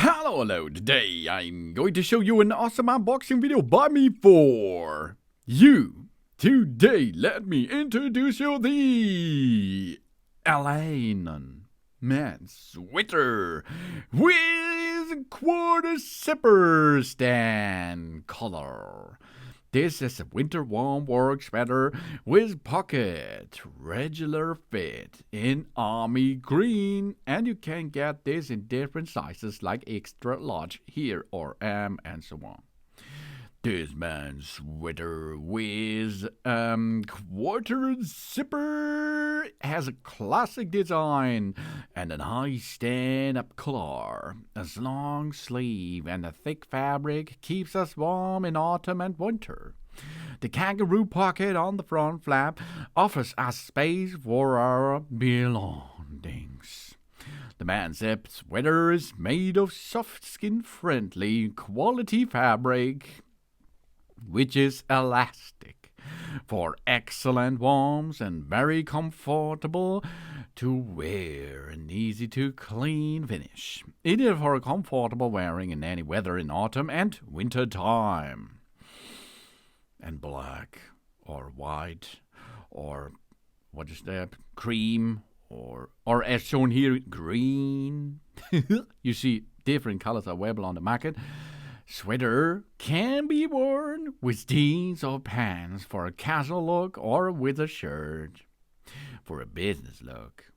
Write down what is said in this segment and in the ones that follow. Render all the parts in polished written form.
Hello, today I'm going to show you an awesome unboxing video by me for you. Today, let me introduce you the Alain men's sweater with quarter zipper stand color. This is a winter warm work sweater with pocket, regular fit in army green, and you can get this in different sizes like extra large here or M and so on. This man's sweater with quarter zipper has a classic design and a nice stand-up collar. A long sleeve and a thick fabric keeps us warm in autumn and winter. The kangaroo pocket on the front flap offers us space for our belongings. The man's zip sweater is made of soft skin-friendly quality fabric, which is elastic, for excellent warmth and very comfortable to wear and easy to clean finish. It is for comfortable wearing in any weather in autumn and winter time. And black or white or what is that? Cream or as shown here, green. You see, different colors are available on the market. Sweater can be worn with jeans or pants for a casual look or with a shirt for a business look.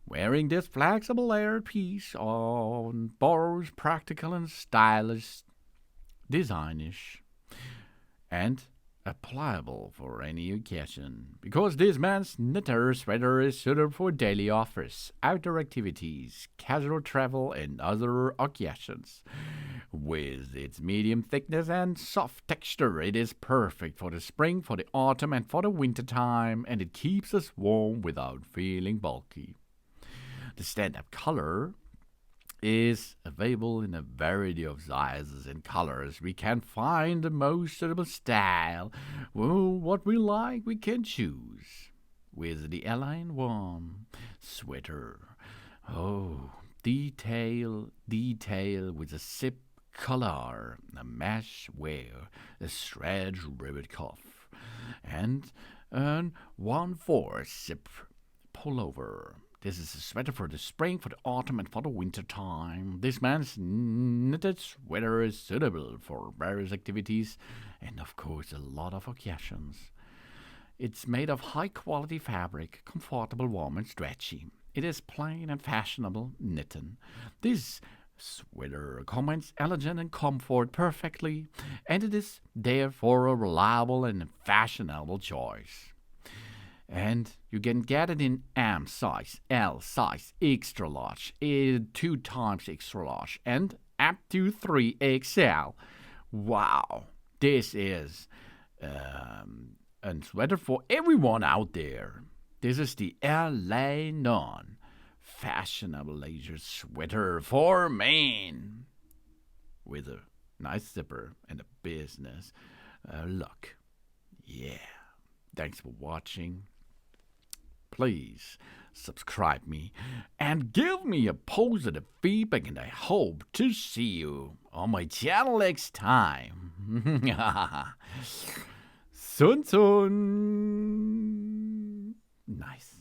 Wearing this flexible layered piece on borrows practical and stylish, designish, and pliable for any occasion, because this man's knitted sweater is suited for daily office, outdoor activities, casual travel, and other occasions. With its medium thickness and soft texture, it is perfect for the spring, for the autumn, and for the winter time, and it keeps us warm without feeling bulky. The stand-up color is available in a variety of sizes and colors. We can find the most suitable style. Well, what we like, we can choose. With the Alain Warm sweater. Oh, detail with a zip collar, a mesh wear, a stretch rivet cuff, and an 1/4 zip pullover. This is a sweater for the spring, for the autumn, and for the winter time. This man's knitted sweater is suitable for various activities and, of course, a lot of occasions. It's made of high-quality fabric, comfortable, warm, and stretchy. It is plain and fashionable knitting. This sweater combines elegance and comfort perfectly, and it is therefore a reliable and fashionable choice. And you can get it in M size, L size, extra large, 2 times extra large, and up to 3XL. Wow, this is a sweater for everyone out there. This is the Alain fashionable leisure sweater for men, with a nice zipper and a business look. Yeah, thanks for watching. Please subscribe me and give me a positive feedback, and I hope to see you on my channel next time. Soon. Nice.